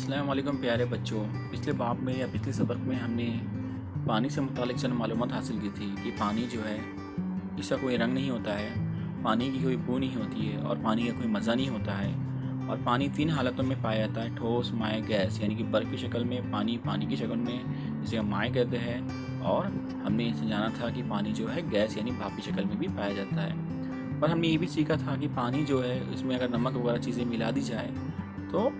अस्सलाम वालेकुम प्यारे बच्चों। पिछले बाब में या पिछले सबक में हमने पानी से मुतालिक चंद मालूमात हासिल की थी कि पानी जो है इसका कोई रंग नहीं होता है, पानी की कोई बू नहीं होती है और पानी का कोई मज़ा नहीं होता है। और पानी तीन हालतों में पाया जाता है, ठोस, माए, गैस। यानी कि बर्फ़ की शक्ल में पानी, पानी की शक्ल में जिसे हम माए कहते हैं, और हमने इसे जाना था कि पानी जो है गैस यानी भाप की शक्ल में भी पाया जाता है। पर हमने ये भी सीखा था कि पानी जो है इसमें अगर नमक वगैरह चीज़ें मिला दी जाए तो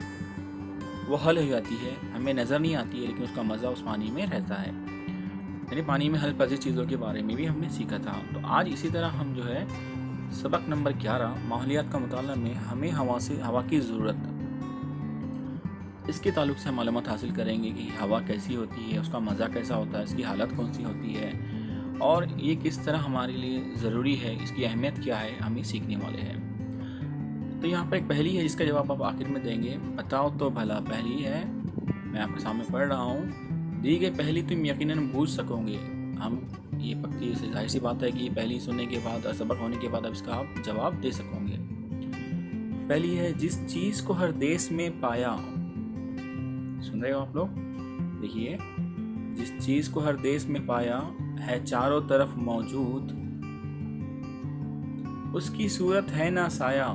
वो हल हो जाती है, हमें नज़र नहीं आती है लेकिन उसका मज़ा उस पानी में रहता है। यानी पानी में हल पजीर चीज़ों के बारे में भी हमने सीखा था। तो आज इसी तरह हम जो है सबक नंबर 11 माहौलियात का मुताला में हमें हवा की ज़रूरत, इसके ताल्लुक़ से हम मालूमात हासिल करेंगे कि हवा कैसी होती है, उसका मज़ा कैसा होता है, इसकी हालत कौन सी होती है और ये किस तरह हमारे लिए ज़रूरी है, इसकी अहमियत क्या है, हम ये सीखने वाले हैं। तो यहाँ पर एक पहेली है जिसका जवाब आप आखिर में देंगे। बताओ तो भला। पहेली है, मैं आपके सामने पढ़ रहा हूँ। दी गई पहेली तुम यकीनन बूझ सकोगे। हम ये पक्की से जाहिर सी बात है कि ये पहेली सुनने के बाद और सबक होने के बाद अब इसका आप जवाब दे सकोगे। पहली है, जिस चीज़ को हर देश में पाया। सुन रहे हो आप लोग? देखिए, जिस चीज़ को हर देश में पाया है चारों तरफ मौजूद, उसकी सूरत है ना साया,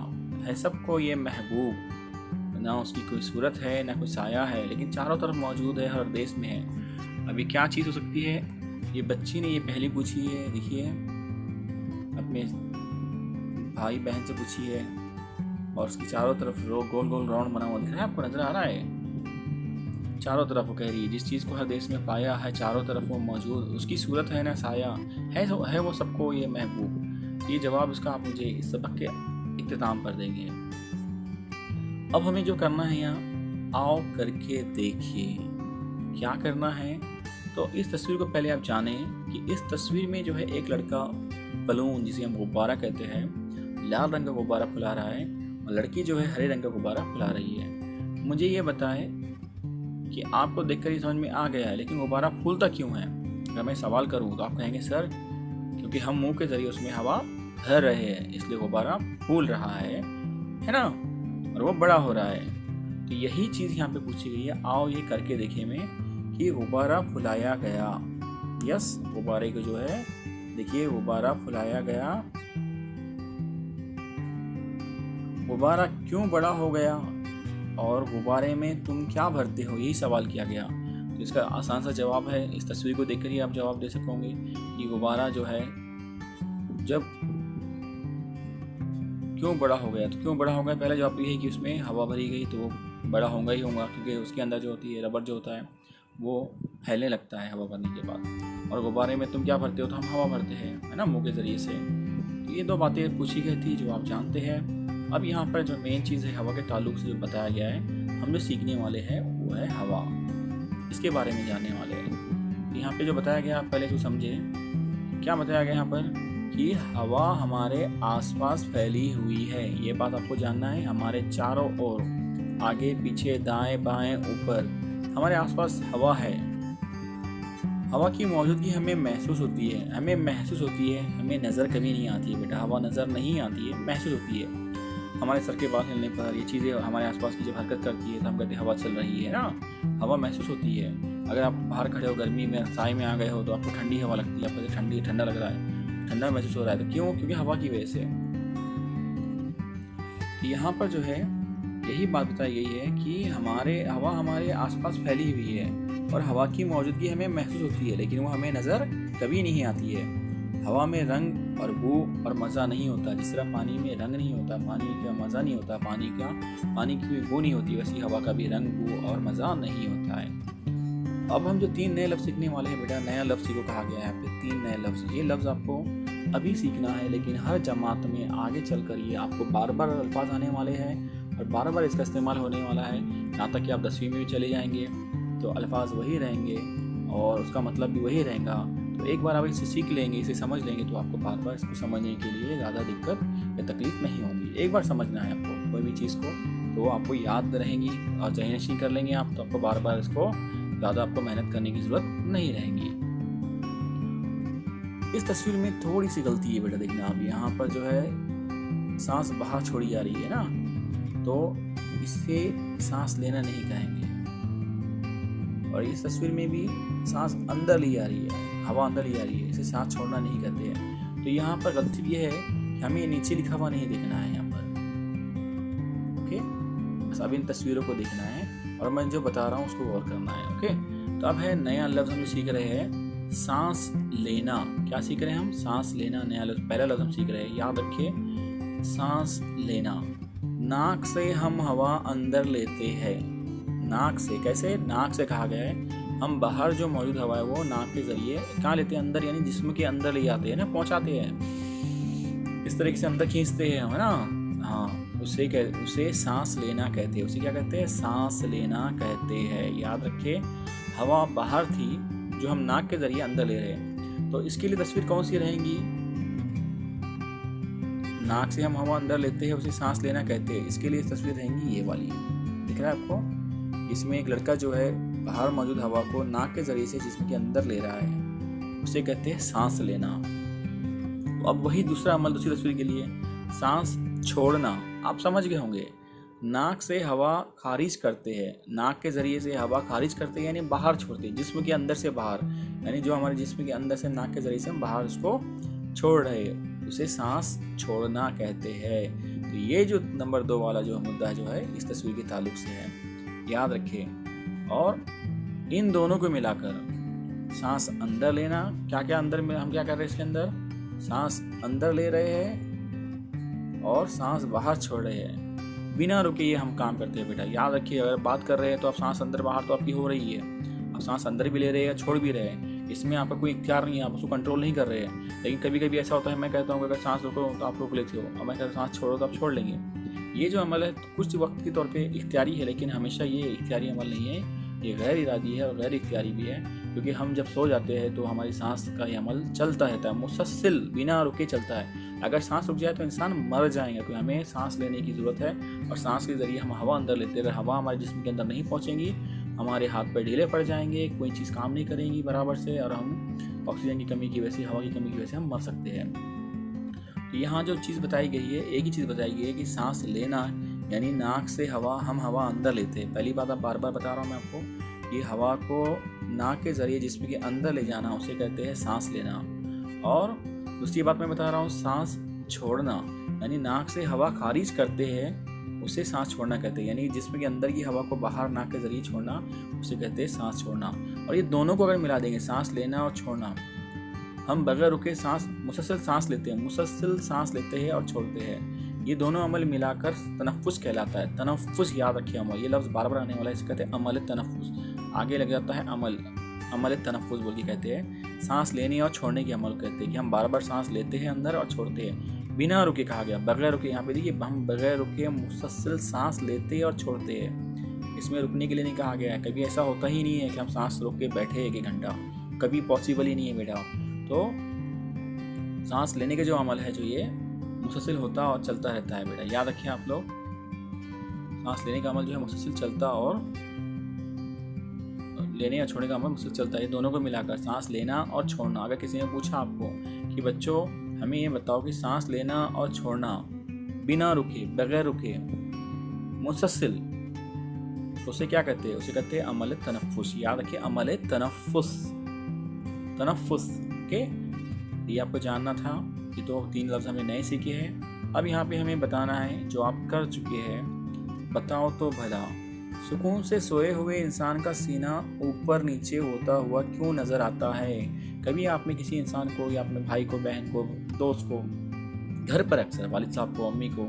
है सबको ये महबूब। ना उसकी कोई सूरत है ना कोई साया है, लेकिन चारों तरफ मौजूद है, हर देश में है। अभी क्या चीज़ हो सकती है? ये बच्ची ने ये पहली पूछी है। देखिए, अपने भाई बहन से पूछी है और उसकी चारों तरफ गोल गोल राउंड बना हुआ दिख रहा है, आपको नजर आ रहा है? चारों तरफ वो कह रही है, जिस चीज़ को हर देश में पाया है चारों तरफ वो मौजूद, उसकी सूरत है ना साया, है वो सबको ये महबूब। ये जवाब इसका आप मुझे इस सबक के इख्तिताम पर देंगे। अब हमें जो करना है यहाँ, आओ करके देखिए क्या करना है। तो इस तस्वीर को पहले आप जानें कि इस तस्वीर में जो है एक लड़का बलून, जिसे हम गुब्बारा कहते हैं, लाल रंग का गुब्बारा फुला रहा है और लड़की जो है हरे रंग का गुब्बारा फुला रही है। मुझे ये बताएं कि आपको देखकर ही समझ में आ गया है, लेकिन गुब्बारा फूलता क्यों है? अगर मैं सवाल करूँ तो आप कहेंगे सर क्योंकि हम मुंह के जरिए उसमें हवा भर रहे हैं इसलिए गुब्बारा फूल रहा है ना, और वो बड़ा हो रहा है। तो यही चीज़ यहाँ पे पूछी गई है। आओ ये करके देखें में कि गुब्बारा फुलाया गया। यस, गुब्बारे को जो है देखिए, गुब्बारा फुलाया गया। गुब्बारा क्यों बड़ा हो गया और गुब्बारे में तुम क्या भरते हो, यही सवाल किया गया। तो इसका आसान सा जवाब है, इस तस्वीर को देखकर ही आप जवाब दे सकोगे कि गुब्बारा जो है जब क्यों बड़ा हो गया। तो क्यों बड़ा हो गया, पहला जवाब ये है कि उसमें हवा भरी गई तो वो बड़ा होगा ही होगा, क्योंकि उसके अंदर जो होती है रबर जो होता है वो फैलने लगता है हवा भरने के बाद। और गुब्बारे में तुम क्या भरते हो? तो हम हवा भरते हैं, है ना, मुंह के ज़रिए से। तो ये दो बातें पूछी गई थी जो आप जानते हैं। अब यहाँ पर जो मेन चीज़ है हवा के ताल्लुक से जो बताया गया है, हम जो सीखने वाले हैं वो है हवा, इसके बारे में जानने वाले हैं। यहाँ पर जो बताया गया आप पहले तो समझे क्या बताया गया यहाँ पर, कि हवा हमारे आसपास फैली हुई है। ये बात आपको जानना है। हमारे चारों ओर, आगे पीछे, दाएं बाएं, ऊपर, हमारे आसपास हवा है। हवा की मौजूदगी हमें महसूस होती है, हमें नज़र कभी नहीं आती है बेटा। हवा नज़र नहीं आती है, महसूस होती है। हमारे सर के बाल हिलने पर ये चीज़ें हमारे आसपास की जब हरकत करती है तो हम कहते हैं हवा चल रही है ना, हवा महसूस होती है। अगर आप बाहर खड़े हो, गर्मी में साए में आ गए हो, तो आपको ठंडी हवा लगती है, आपको ठंडा लग रहा है, ठंडा महसूस हो रहा है। तो क्यों? क्योंकि हवा की वजह से। यहाँ पर जो है यही बात बताई गई है कि हवा हमारे आसपास फैली हुई है और हवा की मौजूदगी हमें महसूस होती है, लेकिन वो हमें नज़र कभी नहीं आती है। हवा में रंग और बू और मज़ा नहीं होता। जिस तरह पानी में रंग नहीं होता, पानी का मज़ा नहीं होता, पानी की बू नहीं होती, वैसे हवा का भी रंग, बू और मज़ा नहीं होता है। अब हम जो 3 नए लफ्ज़ सीखने वाले हैं बेटा, नया लफ्ज़ को कहा गया है यहाँ पे 3 नए लफ्ज़। ये लफ्ज़ आपको अभी सीखना है, लेकिन हर जमात में आगे चलकर ये आपको बार बार अल्फाज आने वाले हैं और बार बार इसका इस्तेमाल होने वाला है। यहाँ तक कि आप 10वीं में भी चले जाएंगे तो अल्फाज वही रहेंगे और उसका मतलब भी वही रहेगा। तो एक बार आप इसे सीख लेंगे, इसे समझ लेंगे, तो आपको बार बार इसको समझने के लिए ज़्यादा दिक्कत या तकलीफ नहीं होगी। एक बार समझना है आपको कोई भी चीज़ को, तो आपको याद रहेंगी और जहनशीन कर लेंगे आप, तो आपको बार बार इसको ज़्यादा आपको मेहनत करने की ज़रूरत नहीं रहेगी। इस तस्वीर में थोड़ी सी गलती है बेटा, देखना आप यहाँ पर जो है सांस बाहर छोड़ी जा रही है ना, तो इसे सांस लेना नहीं कहेंगे, और इस तस्वीर में भी सांस अंदर ली जा रही है, हवा अंदर ली जा रही है, इसे सांस छोड़ना नहीं कहते हैं। तो यहाँ पर गलती ये है कि हमें ये नीचे लिखा हुआ नहीं देखना है यहाँ पर। ओके, बस अब इन तस्वीरों को देखना है और मैं जो बता रहा हूँ उसको गौर करना है। ओके, तो अब है नया लफ्ज़ हम सीख रहे हैं, सांस लेना। क्या सीख रहे हैं हम? सांस लेना, नया लफ्ज़, पहला लफ्ज़ हम सीख रहे हैं, याद रखिए, सांस लेना। नाक से हम हवा अंदर लेते हैं। नाक से, कैसे? नाक से कहा गया है हम बाहर जो मौजूद हवा है वो नाक के जरिए कहाँ लेते हैं? अंदर, यानी जिस्म के अंदर ले जाते हैं ना, पहुंचाते हैं, इस तरीके से अंदर खींचते हैं, है ना। हाँ, उसे सांस लेना कहते हैं। उसे क्या कहते हैं? सांस लेना कहते हैं। याद रखिए, हवा बाहर थी जो हम नाक के जरिए अंदर ले रहे हैं। तो इसके लिए तस्वीर कौन सी रहेंगी? नाक से हम हवा अंदर लेते हैं, उसे सांस लेना कहते हैं। इसके लिए तस्वीर रहेंगी ये वाली, दिख रहा है आपको? इसमें एक लड़का जो है बाहर मौजूद हवा को नाक के जरिए से जिस्म के अंदर ले रहा है, उसे कहते हैं सांस लेना। तो अब वही दूसरा अमल दूसरी तस्वीर के लिए, सांस छोड़ना। आप समझ गए होंगे, नाक से हवा खारिज करते हैं, नाक के जरिए से हवा खारिज करते हैं, यानी बाहर छोड़ते हैं, जिस्म के अंदर से बाहर, यानी जो हमारे जिस्म के अंदर से नाक के जरिए से हम बाहर उसको छोड़ रहे हैं, उसे सांस छोड़ना कहते हैं। तो ये जो नंबर 2 वाला जो मुद्दा जो है इस तस्वीर के ताल्लुक से है, याद रखें। और इन दोनों को मिलाकर सांस अंदर लेना, क्या क्या अंदर में हम क्या कर रहे हैं? इसके अंदर सांस अंदर ले रहे हैं और सांस बाहर छोड़ रहे हैं, बिना रुके ये हम काम करते हैं बेटा। याद रखिए, अगर बात कर रहे हैं तो आप सांस अंदर बाहर तो आपकी हो रही है, आप सांस अंदर भी ले रहे हैं, छोड़ भी रहे हैं, इसमें आपका कोई इख्तियार नहीं है, आप उसको कंट्रोल नहीं कर रहे हैं। लेकिन कभी कभी ऐसा होता है, मैं कहता हूँ अगर सांस रोको तो आप रोक लेते हो, और मैं कहता हूँ सांस छोड़ो तो आप छोड़ लेंगे। ये जो अमल है कुछ वक्त के तौर पे इख्तियारी है, लेकिन हमेशा ये इख्तियारी अमल नहीं है, ये गैर इरादी है और गैर इख्तियारी भी है। क्योंकि हम जब सो जाते हैं तो हमारी सांस का ये अमल चलता रहता है, मुसलसल बिना रुके चलता है। अगर सांस रुक जाए तो इंसान मर जाएगा। तो हमें सांस लेने की ज़रूरत है और सांस के ज़रिए हम हवा अंदर लेते हैं। अगर हवा हमारे जिस्म के अंदर नहीं पहुँचेंगी, हमारे हाथ पैर ढीले पड़ जाएंगे, कोई चीज़ काम नहीं करेंगी बराबर से, और हम ऑक्सीजन की कमी की वजह से, हवा की कमी की वजह से हम मर सकते हैं। तो यहाँ जो चीज़ बताई गई है, एक ही चीज़ बताई गई है कि सांस लेना यानी नाक से हम हवा अंदर लेते हैं। पहली बात आप बार बार बता रहा हूँ मैं आपको, ये हवा को नाक के ज़रिए जिस्म के अंदर ले जाना उसे कहते हैं सांस लेना। और दूसरी बात मैं बता रहा हूँ, सांस छोड़ना यानी नाक से हवा खारिज करते हैं उसे सांस छोड़ना कहते हैं, यानी जिस्म के अंदर की हवा को बाहर नाक के ज़रिए छोड़ना उसे कहते हैं सांस छोड़ना। और ये दोनों को अगर मिला देंगे, सांस लेना और छोड़ना, हम बगैर रुके सांस मुसलसल सांस लेते हैं, मुसलसल सांस लेते हैं और छोड़ते हैं, ये दोनों अमल मिलाकर तनफ्फुस कहलाता है। तनफ्फुस, याद रखिए अमल, ये लफ्ज़ बार बार आने वाला है, इसे कहते हैं अमल तनफ्फुस। आगे लग जाता है अमल तनफ्फुस बोल के कहते हैं। सांस लेने और छोड़ने के अमल कहते हैं कि हम बार बार सांस लेते हैं अंदर और छोड़ते हैं, बिना रुके कहा गया, बगैर रुके। यहाँ पे देखिए, हम बगैर रुके मुसलसल सांस लेते और छोड़ते हैं, इसमें रुकने के लिए नहीं कहा गया है। कभी ऐसा होता ही नहीं है कि हम सांस रोक के बैठे 1 घंटा, कभी पॉसिबल ही नहीं है बेटा। तो सांस लेने के जो अमल है जो ये मुसलसल होता और चलता रहता है बेटा, याद रखिए आप लोग। सांस लेने का अमल जो है मुसलसल चलता और लेने या छोड़ने का अमल मुसलसल चलता है, ये दोनों को मिलाकर सांस लेना और छोड़ना। अगर किसी ने पूछा आपको कि बच्चों हमें ये बताओ कि सांस लेना और छोड़ना बिना रुके, बगैर रुके, मुसलसल, तो उसे क्या कहते हैं? उसे कहते हैं अमल तनफ्फुस। याद रखिए, अमल तनफ्फुस, तनफ्फुस के ये आपको जानना था। ये तो 3 लफ्ज़ हमें नए सीखे हैं। अब यहाँ पे हमें बताना है जो आप कर चुके हैं, बताओ तो भला। सुकून से सोए हुए इंसान का सीना ऊपर नीचे होता हुआ क्यों नज़र आता है? कभी आपने किसी इंसान को या अपने भाई को, बहन को, दोस्त को, घर पर अक्सर वालिद साहब को, अम्मी को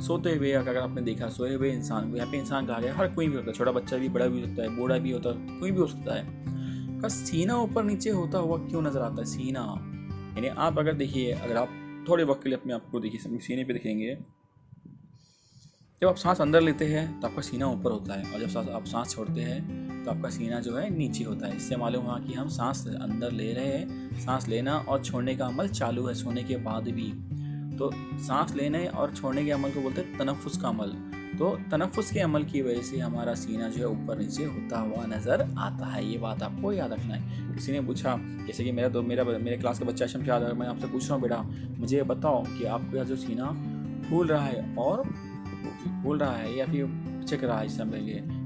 सोते हुए अगर आपने देखा, सोए हुए इंसान को, यहाँ पे इंसान कहा गया, हर कोई भी होता है, छोटा बच्चा भी, बड़ा भी हो सकता है, बूढ़ा भी होता है, कोई भी हो सकता है, का सीना ऊपर नीचे होता हुआ क्यों नज़र आता है? सीना यानी आप अगर देखिए, अगर आप थोड़े वक्त के लिए अपने आप को देखिए, सीने पे देखेंगे, जब आप सांस अंदर लेते हैं तो आपका सीना ऊपर होता है, और जब आप सांस छोड़ते हैं तो आपका सीना जो है नीचे होता है। इससे मालूम हुआ कि हम सांस अंदर ले रहे हैं, सांस लेना और छोड़ने का अमल चालू है सोने के बाद भी। तो सांस लेने और छोड़ने के अमल को बोलते हैं तनफ्फुस का अमल। तो तनफ्फुस के अमल की वजह से हमारा सीना जो है ऊपर नीचे होता हुआ नज़र आता है। ये बात आपको याद रखना है। किसी ने पूछा, जैसे कि मेरे क्लास का बच्चा शमशाद है, मैं आपसे पूछ रहा हूँ, बेटा मुझे बताओ कि आपका जो सीना फूल रहा है और फूल रहा है या फिर चिक रहा है इस समय,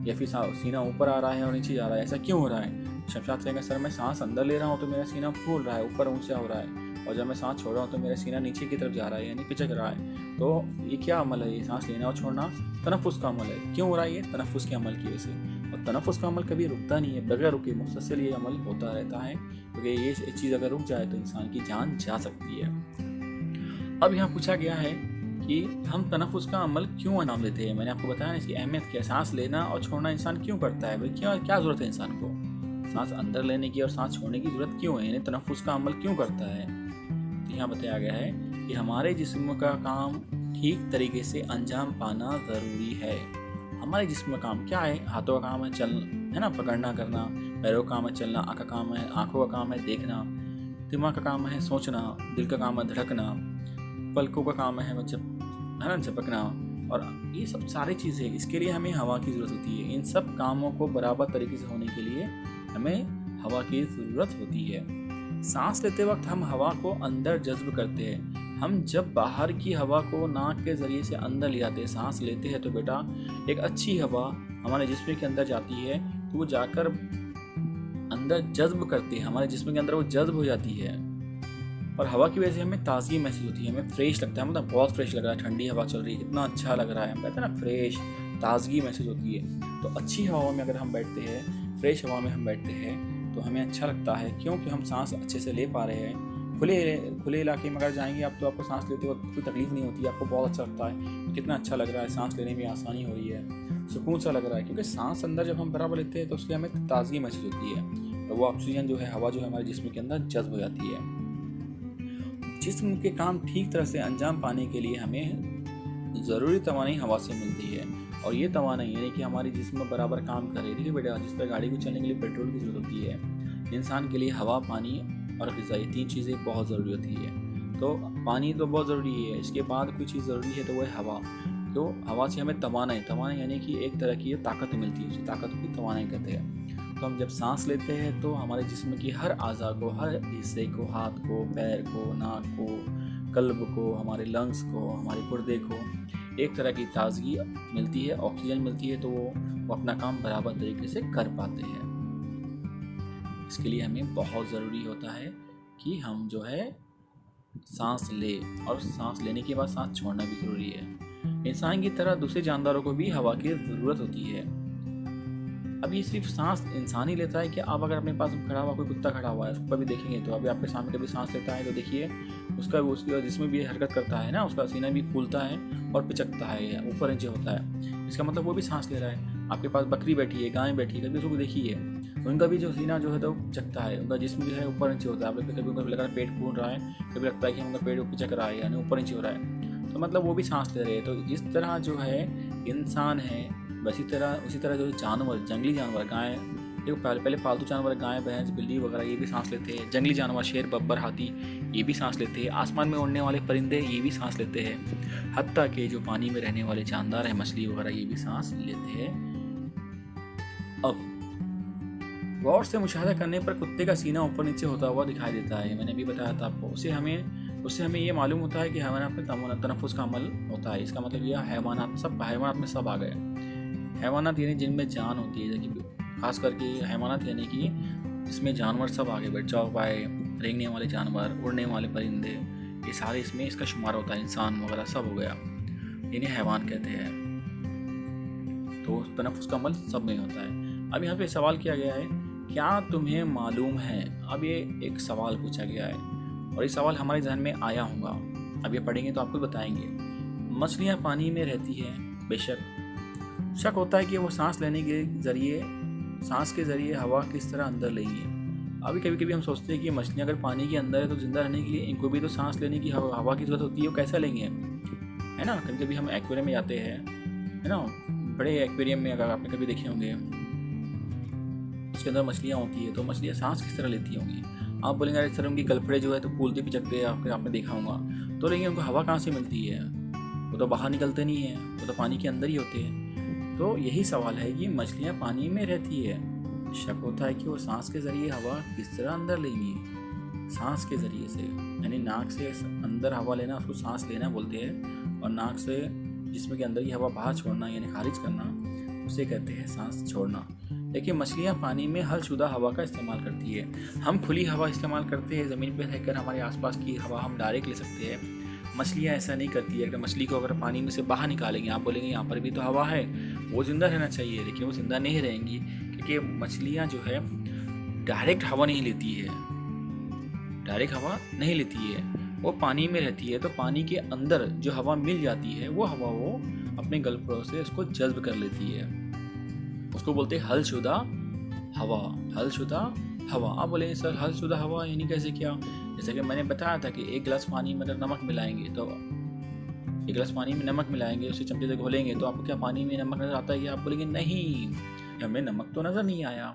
या फिर सीना ऊपर आ रहा है और नीचे जा रहा है, ऐसा क्यों हो रहा है? शमशाद कहेंगे सर मैं सांस अंदर ले रहा हूँ तो मेरा सीना फूल रहा है, ऊपर ऊंचा हो रहा है, और जब मैं सांस छोड़ रहा हूँ तो मेरा सीना नीचे की तरफ जा रहा है, यानी पिचक रहा है। तो ये क्या अमल है? ये सांस लेना और छोड़ना तनफ्फुस का अमल है। क्यों हो रहा है ये? तनफ्फुस के अमल की वजह से। और तनफ्फुस का अमल कभी रुकता नहीं है, बगैर रुके मुसलसल ये अमल होता रहता है, क्योंकि ये चीज़ अगर रुक जाए तो इंसान की जान जा सकती है। अब यहाँ पूछा गया है कि हम तनफ्फुस का अमल क्यों अंजाम देते हैं। मैंने आपको बताया इसकी अहमियत क्या है। सांस लेना और छोड़ना इंसान क्यों करता है भाई? क्या ज़रूरत है इंसान को सांस अंदर लेने की और सांस छोड़ने की ज़रूरत क्यों है? यानी तनफ्फुस का अमल क्यों करता है? तो यहाँ बताया गया है कि हमारे जिस्म का काम ठीक तरीके से अंजाम पाना ज़रूरी है। हमारे जिस्म का काम क्या है? हाथों का काम है चलना, है ना, पकड़ना करना। पैरों का काम है चलना। आँख का काम है, आँखों का काम है देखना। दिमाग का काम है सोचना। दिल का काम है धड़कना। पलकों का काम है झपकना। और ये सब सारी चीज़ें, इसके लिए हमें हवा की ज़रूरत होती है। इन सब कामों को बराबर तरीके से होने के लिए हमें हवा की ज़रूरत होती है। सांस लेते वक्त हम हवा को अंदर जज्ब करते हैं। हम जब बाहर की हवा को नाक के ज़रिए से अंदर ले आते हैं, सांस लेते हैं, तो बेटा एक अच्छी हवा हमारे जिस्म के अंदर जाती है, तो वो जाकर अंदर जज्ब करती है, हमारे जिस्म के अंदर वो जज्ब हो जाती है। और हवा की वजह से हमें ताज़गी महसूस होती है, हमें फ्रेश लगता है, मतलब बहुत फ्रेश लग रहा है, ठंडी हवा चल रही है, कितना अच्छा लग रहा है, हम कहते हैं ना फ्रेश, ताज़गी महसूस होती है। तो अच्छी हवा में अगर हम बैठते हैं, फ्रेश हवा में हम बैठते हैं, तो हमें अच्छा लगता है, क्योंकि हम सांस अच्छे से ले पा रहे हैं। खुले इलाके में अगर जाएंगे आप, तो आपको सांस लेते वक्त कोई तकलीफ नहीं होती, आपको बहुत अच्छा लगता है, कितना अच्छा लग रहा है, सांस लेने में आसानी हो रही है, सुकून सा लग रहा है। क्योंकि सांस अंदर जब हम बराबर लेते हैं तो उससे हमें ताज़गी महसूस होती है, तो वो ऑक्सीजन जो है, हवा जो है हमारे जिस्म के अंदर जज्ब हो जाती है। जिस्म के काम ठीक तरह से अंजाम पाने के लिए हमें ज़रूरी तवानाई हवा से मिलती है। और ये तवानाई यानी कि हमारी जिस्म बराबर काम करे। देखिए बेटा, जिस तरह गाड़ी को चलने के लिए पेट्रोल की ज़रूरत होती है, इंसान के लिए हवा, पानी और ग़िज़ा, ये 3 चीज़ें बहुत ज़रूरी होती है। तो पानी तो बहुत ज़रूरी है, इसके बाद कोई चीज़ ज़रूरी है तो वो है हवा। तो हवा से हमें तवानाई यानी कि एक तरह की ताकत मिलती है, उसी ताकत को तवानाई कहते हैं। तो हम जब सांस लेते हैं तो हमारे जिस्म की हर आज़ा को, हर हिस्से को, हाथ को, पैर को, नाक को, कल्ब को, हमारे लंग्स को, हमारे गुर्दे को एक तरह की ताज़गी मिलती है, ऑक्सीजन मिलती है, तो वो अपना काम बराबर तरीके से कर पाते हैं। इसके लिए हमें बहुत ज़रूरी होता है कि हम जो है सांस ले, और सांस लेने के बाद सांस छोड़ना भी ज़रूरी है। इंसान की तरह दूसरे जानवरों को भी हवा की ज़रूरत होती है। अब ये सिर्फ सांस इंसान ही लेता है कि आप अगर अपने पास खड़ा हुआ कोई कुत्ता खड़ा हुआ है, उसको कभी देखेंगे तो अभी आपके सामने कभी सांस लेता है तो देखिए उसका जिसमें भी हरकत करता है ना, उसका सीना भी फूलता है और पिचकता है, ऊपर नीचे होता है। इसका मतलब वो भी सांस ले रहा है। आपके पास बकरी बैठी है, गाय बैठी है, कभी उसको देखिए, उनका भी जो सीना जो है तो पिचकता है, उनका जिस्म जो है ऊपर नीचे होता है। आप कभी कभी लग रहा है पेट फूल रहा है, कभी लगता है कि उनका पेट पिचक रहा है, यानी ऊपर नीचे हो रहा है, तो मतलब वो भी सांस ले रहे हैं। तो जिस तरह जो है इंसान है, उसी तरह जो जानवर, जंगली जानवर, गाय, देखो पहले पालतू जानवर गाय, भैंस, बिल्ली वगैरह ये भी सांस लेते हैं। जंगली जानवर शेर, बब्बर, हाथी ये भी सांस लेते हैं। आसमान में उड़ने वाले परिंदे ये भी सांस लेते हैं। हत्ता के जो पानी में रहने वाले जानदार हैं, मछली वगैरह, ये भी सांस लेते हैं। अब गौर से मुशाहिदा करने पर कुत्ते का सीना ऊपर नीचे होता हुआ दिखाई देता है, मैंने भी बताया था आपको। उससे हमें ये मालूम होता है कि हैवानात में तनफ्फुस का अमल होता है। इसका मतलब यह हैवानात में सब आ गए। हैवानात यानी जिनमें जान होती है, खास करके हैवानात यानी कि इसमें जानवर सब आगे बैठ जाओ पाए, रेंगने वाले जानवर, उड़ने वाले परिंदे, ये सारे इसमें इसका शुमार होता है। इंसान वगैरह सब हो गया, इन्हें हैवान कहते हैं। तो तनफ्फुस का अमल सब में होता है। अब यहाँ पे सवाल किया गया है, क्या तुम्हें मालूम है? अब ये एक सवाल पूछा गया है और ये सवाल हमारे जहन में आया होगा। अब ये पढ़ेंगे तो आपको बताएंगे। मछलियाँ पानी में रहती हैं, बेशक। शक होता है कि वो सांस के ज़रिए हवा किस तरह अंदर लेंगी। अभी कभी कभी हम सोचते हैं कि मछलियाँ अगर पानी के अंदर है तो ज़िंदा रहने के लिए इनको भी तो सांस लेने की हवा की ज़रूरत होती है, वो कैसा लेंगे, है ना। कभी कभी हम एक्वेरियम में जाते हैं, है ना, बड़े एक्वेरियम में अगर आपने कभी देखे होंगे, उसके अंदर मछलियाँ होती है, तो मछलियाँ सांस किस तरह लेती होंगी। आप बोलेंगे अरे सर उनकी गलफड़े जो है तो फूलते पिचकते हैं, आपने देखा होगा, तो लेकिन उनको हवा कहाँ से मिलती है? वो तो बाहर निकलते नहीं है, वो तो पानी के अंदर ही होते हैं। तो यही सवाल है कि मछलियाँ पानी में रहती है, शक होता है कि वो सांस के ज़रिए हवा किस तरह अंदर लेंगी। सांस के ज़रिए से, यानी नाक से अंदर हवा लेना, उसको सांस लेना बोलते हैं, और नाक से जिस्म के अंदर की हवा बाहर छोड़ना यानी खारिज करना, उसे कहते हैं सांस छोड़ना। देखिए मछलियाँ पानी में हलशुदा हवा का इस्तेमाल करती है। हम खुली हवा इस्तेमाल करते हैं, ज़मीन पर रहकर हमारे आसपास की हवा हम डायरेक्ट ले सकते हैं। मछलियाँ ऐसा नहीं करती है। अगर मछली को अगर पानी में से बाहर निकालेंगे, आप बोलेंगे यहाँ पर भी तो हवा है, वो ज़िंदा रहना चाहिए, लेकिन वो ज़िंदा नहीं रहेंगी, क्योंकि मछलियाँ जो है डायरेक्ट हवा नहीं लेती है, डायरेक्ट हवा नहीं लेती है, वो पानी में रहती है। तो पानी के अंदर जो हवा मिल जाती है वो हवा वो अपने गलफड़ों से उसको जज्ब कर लेती है। उसको बोलते हैं हलशुदा हवा, हलशुदा हवा। आप बोलेंगे सर हलशुदा हवा यानी कैसे, क्या? जैसे कि मैंने बताया था कि एक गिलास पानी में अगर नमक मिलाएंगे, तो एक गिलास पानी में नमक मिलाएंगे, उसे चमचे से घोलेंगे, तो आपको क्या पानी में नमक नज़र आता है? कि आप बोलेंगे नहीं, हमें नमक तो नज़र नहीं आया,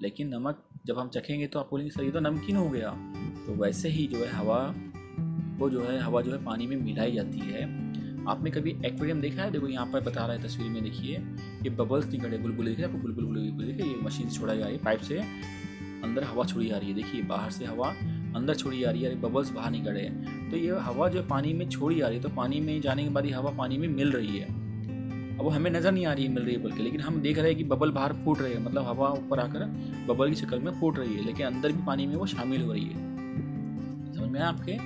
लेकिन नमक जब हम चखेंगे तो आप बोलेंगे सर ये तो नमकीन हो गया। तो वैसे ही जो है हवा, वो जो है हवा जो है पानी में मिलाई जाती है। आपने कभी एक्वेरियम देखा है? देखो यहाँ पर बता रहा है तस्वीर में, देखिए ये बबल्स निकल रहे, बुलबुले देखिए आपको, बुलबुल देखिए, ये मशीन से छोड़ा जा रही है, पाइप से अंदर हवा छोड़ी जा रही है। देखिए बाहर से हवा अंदर छोड़ी जा रही है, बबल्स बाहर निकल रहे हैं। तो ये हवा जो पानी में छोड़ी जा रही है, तो पानी में जाने के बाद ये हवा पानी में मिल रही है। अब वो हमें नज़र नहीं आ रही है मिल रही है बोल के, लेकिन हम देख रहे हैं कि बबल बाहर फूट रहे हैं, मतलब हवा ऊपर आकर बबल की शक्ल में फूट रही है, लेकिन अंदर भी पानी में वो शामिल हो रही है। समझ में आपके?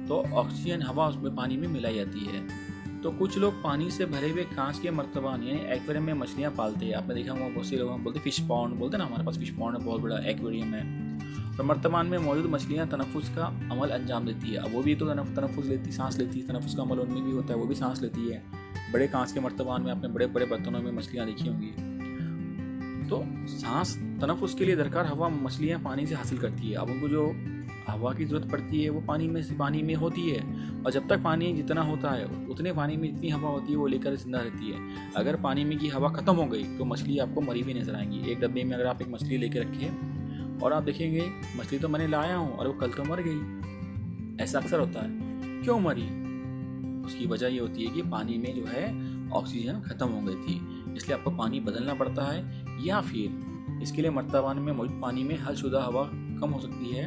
तो ऑक्सीजन हवा उसमें पानी में मिलाई जाती है। तो कुछ लोग पानी से भरे हुए कांच के मर्तबान यानी एक्वेरियम में मछलियाँ पालते हैं। आपने देखा होगा बहुत से लोग बोलते फिश पॉन्ड, बोलते हैं ना, हमारे पास फिश पॉन्ड है, बहुत बड़ा एक्वेरियम है। और मर्तबान में मौजूद मछलियाँ तनफुस का अमल अंजाम देती है। अब वो भी तो तनफुस लेती, सांस लेती है, तनफुस का अमल उनमें भी होता है, वो भी सांस लेती है। बड़े कांच के मर्तबान में आपने बड़े बड़े बर्तनों में मछलियाँ देखी होंगी। तो सांस तनफुस के लिए दरकार हवा मछलियाँ पानी से हासिल करती है। अब उनको जो हवा की ज़रूरत पड़ती है वो पानी में होती है, और जब तक पानी जितना होता है उतने पानी में जितनी हवा होती है वो लेकर जिंदा रहती है। अगर पानी में की हवा ख़त्म हो गई तो मछली आपको मरी हुई नजर आएंगी। एक डब्बे में अगर आप एक मछली लेके रखें और आप देखेंगे मछली तो मैंने लाया हूँ और वो कल तो मर गई, ऐसा अक्सर होता है। क्यों मरी? उसकी वजह ये होती है कि पानी में जो है ऑक्सीजन ख़त्म हो गई थी, इसलिए आपको पानी बदलना पड़ता है, या फिर इसके लिए मर्तबान में मौजूद पानी में हलशुदा हवा कम हो सकती है।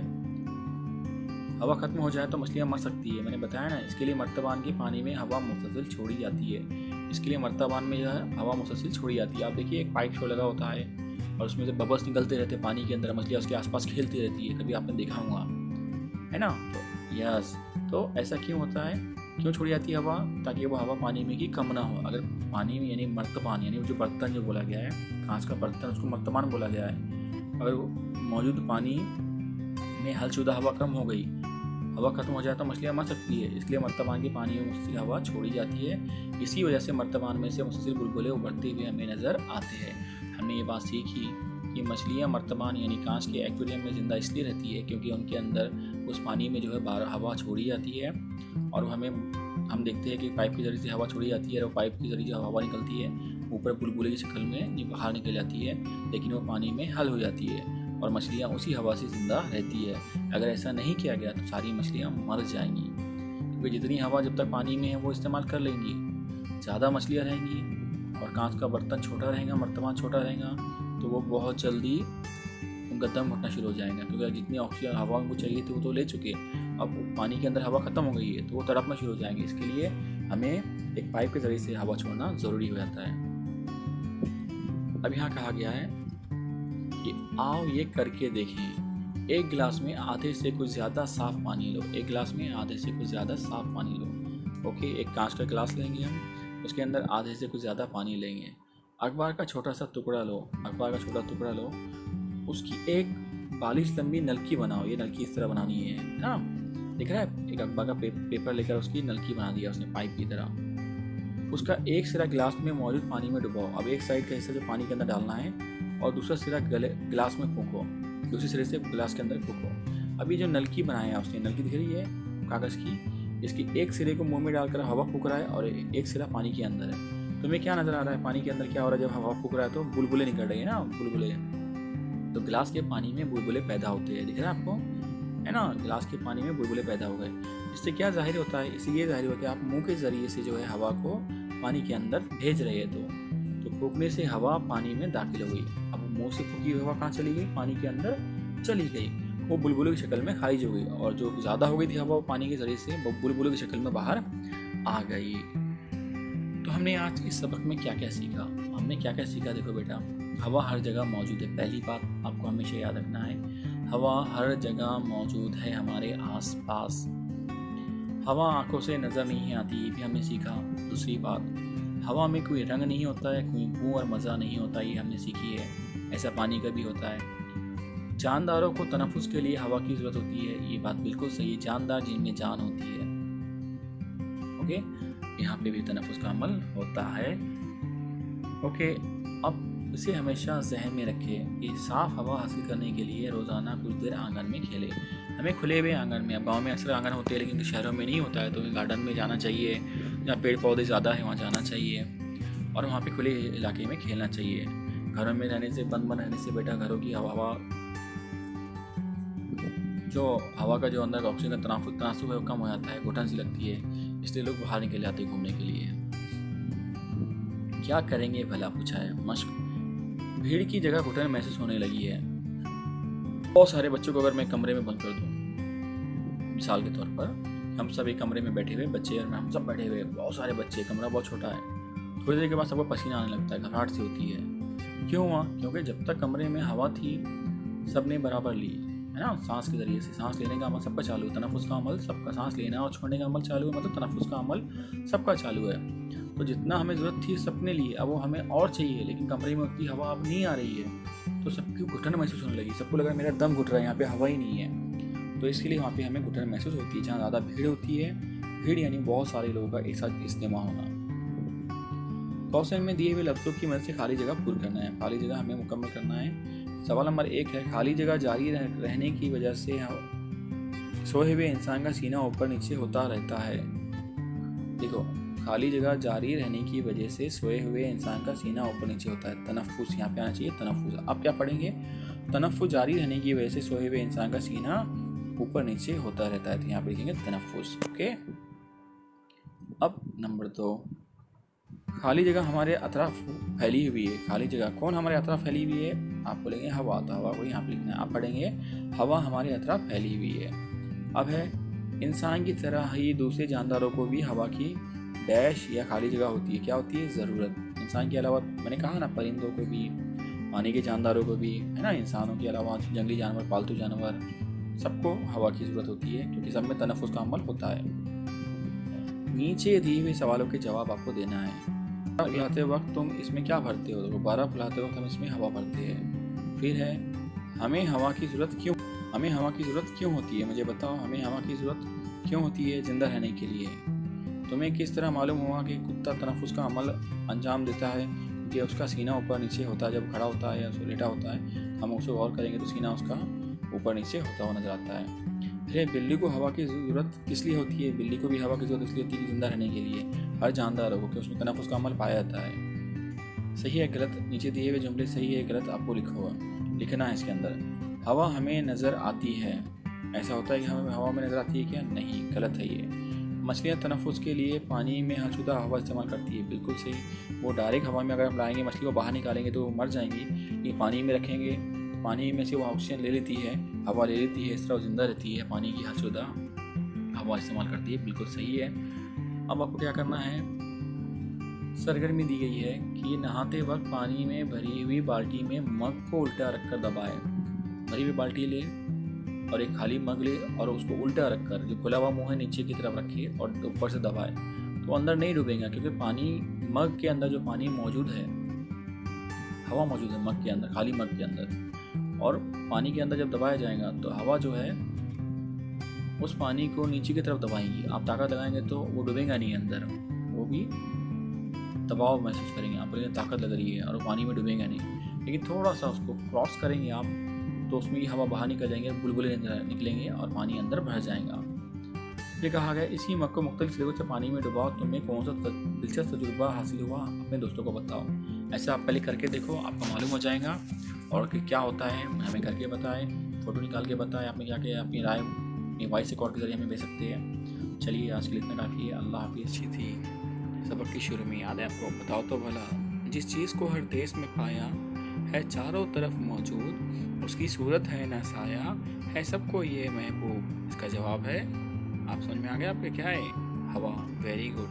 हवा खत्म हो जाए तो मछलियाँ मर सकती है, मैंने बताया ना। इसके लिए मर्तबान के पानी में हवा मुसलसल छोड़ी जाती है। इसके लिए मर्तबान में जो है हवा मुसलसल छोड़ी जाती है। आप देखिए एक पाइप शो लगा होता है और उसमें से बबल्स निकलते रहते हैं पानी के अंदर, मछलियाँ उसके आसपास खेलती रहती है, कभी आपने देखा होगा, है ना? तो यस, तो ऐसा क्यों होता है, क्यों छोड़ी जाती है हवा? ताकि वो हवा पानी में की कम ना हो। अगर पानी में यानी मर्तबान यानी जो बर्तन जो बोला गया है, कांच का बर्तन, उसको मर्तबान बोला गया है। अगर मौजूद पानी में हलशुदा हवा कम हो गई, हवा खत्म हो जाए तो मछलियाँ मर सकती है, इसलिए मर्तबान के पानी में मुसलसल हवा छोड़ी जाती है। इसी वजह से मर्तबान में से मुसलसल बुलबुले उभरते हुए हमें नज़र आते हैं। हमने ये बात सीखी कि मछलियाँ मर्तबान यानी कांच के एक्वेरियम में ज़िंदा इसलिए रहती है क्योंकि उनके अंदर उस पानी में जो है बाहर हवा छोड़ी जाती है, और हम देखते हैं कि पाइप के जरिए से हवा छोड़ी जाती है, और पाइप के जरिए जो हवा निकलती है ऊपर बुलबुले की शक्ल में बाहर निकल जाती है, लेकिन वो पानी में हल हो जाती है और मछलियाँ उसी हवा से ज़िंदा रहती है। अगर ऐसा नहीं किया गया तो सारी मछलियाँ मर जाएंगी, क्योंकि जितनी हवा जब तक पानी में है वो इस्तेमाल कर लेंगी, ज़्यादा मछलियाँ रहेंगी, और कांच का बर्तन छोटा रहेगा, मर्तबान छोटा रहेगा, तो वो बहुत जल्दी उनका दम घुटना शुरू हो जाएगा, क्योंकि जितनी ऑक्सीजन हवा उनको चाहिए थी वो तो ले चुके, अब पानी के अंदर हवा ख़त्म हो गई है तो वो तड़पना शुरू हो जाएंगे। इसके लिए हमें एक पाइप के ज़रिए से हवा छोड़ना ज़रूरी हो जाता है। अब यहाँ कहा गया है कि आओ ये करके देखें, एक गिलास में आधे से कुछ ज़्यादा साफ़ पानी लो। एक गिलास में आधे से कुछ ज़्यादा साफ़ पानी लो। ओके, एक कांच का गिलास लेंगे हम, उसके अंदर आधे से कुछ ज़्यादा पानी लेंगे। अखबार का छोटा सा टुकड़ा लो, अखबार का छोटा टुकड़ा लो, उसकी एक बालिश लंबी नलकी बनाओ। ये नलकी इस तरह बनानी है ना, दिख रहा है? एक अखबार का पेपर लेकर उसकी नलकी बना दिया उसने पाइप की तरह। उसका एक सिरा गिलास में मौजूद पानी में डुबाओ। अब एक साइड का हिस्सा जो पानी के अंदर डालना है और दूसरा सिरा गिलास में फूंको, दूसरे सिरे से गिलास के अंदर फूंको। अभी जो नलकी बनाया है उसने, नलकी दिख रही है कागज़ की, इसकी एक सिरे को मुंह में डालकर हवा फूंक रहा है और एक सिरा पानी के अंदर है। तुम्हें क्या नज़र आ रहा है? पानी के अंदर क्या हो रहा है? जब हवा फूंक रहा है तो बुलबुले निकल रही है ना, बुलबुले, तो गिलास के पानी में बुलबुले पैदा होते हैं, दिख रहा है आपको, है ना? गिलास के पानी में बुलबुले पैदा हो गए। इससे क्या जाहिर होता है? इससे ये जाहिर होता है कि आप मुंह के ज़रिए से जो है हवा को पानी के अंदर भेज रहे हैं, तो फूंकने से हवा पानी में दाखिल हो गई। अब मुंह से फूंकी हवा कहाँ चली गई? पानी के अंदर चली गई, वो बुलबुले की शक्ल में खारिज हो गई, और जो ज़्यादा हो गई थी हवा वो पानी के ज़रिए से बुलबुले की शक्ल में बाहर आ गई। तो हमने आज इस सबक में क्या क्या सीखा? हमने हमने क्या क्या सीखा देखो बेटा। हवा हर जगह मौजूद है, पहली बात आपको हमेशा याद रखना है। हवा हर जगह मौजूद है हमारे आसपास। हवा आंखों से नज़र नहीं आती, ये भी हमने सीखा। दूसरी बात, हवा में कोई रंग नहीं होता है, कोई बू और मज़ा नहीं होता, ये हमने सीखी है। ऐसा पानी का भी होता है। जानदारों को तनफ़ुस के लिए हवा की ज़रूरत होती है, ये बात बिल्कुल सही है। जानदार जिनमें जान होती है, ओके, यहाँ पे भी तनफ़ुस का अमल होता है। ओके, अब इसे हमेशा जहन में रखें कि साफ़ हवा हासिल करने के लिए रोज़ाना कुछ देर आंगन में खेलें। हमें खुले हुए आंगन में, अब गाँव में अक्सर आंगन होते हैं लेकिन शहरों में नहीं होता है, तो गार्डन में जाना चाहिए, जहाँ पेड़ पौधे ज़्यादा है वहाँ जाना चाहिए और वहाँ पे खुले इलाके में खेलना चाहिए। घरों में रहने से, बंद रहने से बेटा घरों की हवा का जो अंदर ऑक्सीजन का तनासुब है वो कम हो जाता है, घुटन सी लगती है, इसलिए लोग बाहर निकल जाते हैं घूमने के लिए। क्या करेंगे भला, पूछा है मश्क। भीड़ की जगह घुटन महसूस होने लगी है। बहुत सारे बच्चों को अगर मैं कमरे में बंद कर दूं, मिसाल के तौर पर हम सब एक कमरे में बैठे हुए, बच्चे और हम सब बैठे हुए, बहुत सारे बच्चे, कमरा बहुत छोटा है, थोड़ी देर के बाद सबको पसीना आने लगता है, घबराहट सी होती है। क्यों हुआ? क्योंकि जब तक कमरे में हवा थी सबने बराबर ली, है ना, सांस के जरिए से। सांस लेने का अमल सबका चालू है, तनफ़ुस का अमल सबका, सांस लेना और छोड़ने का अमल चालू है, मतलब तनफ़ुस का अमल सबका चालू है। तो जितना हमें ज़रूरत थी सबने ली, अब वो हमें और चाहिए, लेकिन कमरे में उतनी हवा अब नहीं आ रही है, तो सबकी घुटन महसूस होने लगी। सबको लगा मेरा दम घुट रहा है, यहाँ पे हवा ही नहीं है, तो इसके लिए वहाँ पे हमें घुटन महसूस होती है। जहाँ ज़्यादा भीड़ होती है, भीड़ यानी बहुत सारे लोगों का एक साथ इज्तिमा होना। क्वेश्चन में दिए हुए लफ्ज़ों की मदद से खाली जगह पूरी करना है। खाली जगह हमें मुकम्मल करना है। सवाल नंबर 1 है, खाली जगह जारी रहने की वजह से सोए हुए इंसान का सीना ऊपर नीचे होता रहता है। देखो, खाली जगह जारी रहने की वजह से सोए हुए इंसान का सीना ऊपर नीचे होता है। तनफ़ुस यहाँ पे आना चाहिए, तनफ़ुस। आप क्या पढ़ेंगे? तनफ़ुस जारी रहने की वजह से सोए हुए इंसान का सीना ऊपर नीचे होता रहता है, तो यहाँ पे लिखेंगे तनफ़ुस। ओके, अब नंबर 2, खाली जगह हमारे अतराफ फैली हुई है। खाली जगह कौन हमारे अतराफ फैली हुई है? आप बोलेंगे हवा, तो हवा को यहाँ पे लिखना है। आप पढ़ेंगे हवा हमारे अतराफ फैली हुई है। अब है, इंसान की तरह ही दूसरे जानदारों को भी हवा की डैश या खाली जगह होती है। क्या होती है? ज़रूरत। इंसान के अलावा, मैंने कहा ना, परिंदों को भी, पानी के जानदारों को भी, है ना, इंसानों के अलावा जंगली जानवर, पालतू जानवर, सबको हवा की ज़रूरत होती है, क्योंकि सब में तनफ़ुस का अमल होता है। नीचे दिए हुए सवालों के जवाब आपको देना है। फुलाते वक्त तुम इसमें क्या भरते हो? गुब्बारा फुलाते वक्त हम इसमें हवा भरते हैं। फिर है, हमें हवा की ज़रूरत क्यों होती है? मुझे बताओ, हमें हवा की ज़रूरत क्यों होती है? जिंदा रहने के लिए। तुम्हें किस तरह मालूम हुआ कि कुत्ता तनफ़ुस का अमल अंजाम देता है? क्योंकि उसका सीना ऊपर नीचे होता है, जब खड़ा होता है या लेटा होता है, हम उसको गौर करेंगे तो सीना उसका ऊपर नीचे होता हुआ नजर आता है। फिर बिल्ली को हवा की ज़रूरत किस लिए होती है? बिल्ली को भी हवा की ज़रूरत इसलिए होती है कि जिंदा रहने के लिए, हर जानदार हो, कि उसमें तनफ़ुस का अमल पाया जाता है। सही है गलत? नीचे दिए हुए जुमले सही है गलत आपको लिखना है इसके अंदर। हवा हमें नज़र आती है, ऐसा होता है कि हमें हवा में नज़र आती है क्या? नहीं, गलत है ये। मछलियाँ तनफ़ुस के लिए पानी में हशुदा हवा इस्तेमाल करती है, बिल्कुल सही। वो डायरेक्ट हवा में अगर हम लाएंगे, मछली को बाहर निकालेंगे तो वो मर जाएंगी। ये पानी में रखेंगे, पानी में से वो ऑक्सीजन ले लेती है, हवा ले लेती है, इस तरह जिंदा रहती है, पानी की हशुदा हवा इस्तेमाल करती है, बिल्कुल सही है। अब आपको क्या करना है? सरगर्मी दी गई है कि नहाते वक्त पानी में भरी हुई बाल्टी में मग को उल्टा रखकर दबाए। भरी हुई बाल्टी ले और एक खाली मग ले और उसको उल्टा रखकर, जो खुला हुआ मुंह है नीचे की तरफ रखे और ऊपर से दबाए, तो अंदर नहीं डूबेगा, क्योंकि पानी, मग के अंदर जो पानी मौजूद है, हवा मौजूद है मग के अंदर, खाली मग के अंदर, और पानी के अंदर जब दबाया जाएगा तो हवा जो है उस पानी को नीचे की तरफ दबाएंगी। आप ताकत लगाएंगे तो वो डूबेगा नहीं अंदर, वो भी दबाव महसूस करेंगे। आप बोलेंगे ताकत लग रही है और वो पानी में डूबेगा नहीं, लेकिन थोड़ा सा उसको क्रॉस करेंगे आप तो उसमें की हवा बाहर निकल जाएंगे, बुलबुले निकलेंगे और पानी अंदर भर जाएगा। ये कहा गया, इसी मग को मुख्तलिफ तरीकों से पानी में डुबाओ, तुम्हें कौन सा दिलचस्प तजुर्बा हासिल हुआ, अपने दोस्तों को बताओ। ऐसा आप पहले करके देखो, आपको मालूम हो जाएगा और कि क्या होता है, हमें करके बताएं, फ़ोटो निकाल के बताएं आपने क्या किया, अपनी राय अपनी वॉइस रिकॉर्ड के जरिए हमें भेज सकते हैं। चलिए आज के लिए इतना काफ़ी है। अल्लाह हाफिज़। अच्छी थी सबक की शुरू में याद है आपको? बताओ तो भला, जिस चीज़ को हर देश में पाया है चारों तरफ मौजूद, उसकी सूरत है न साया, है सबको ये महबूब। इसका जवाब है, आप समझ में आ गया आपके क्या है? हवा। Very good.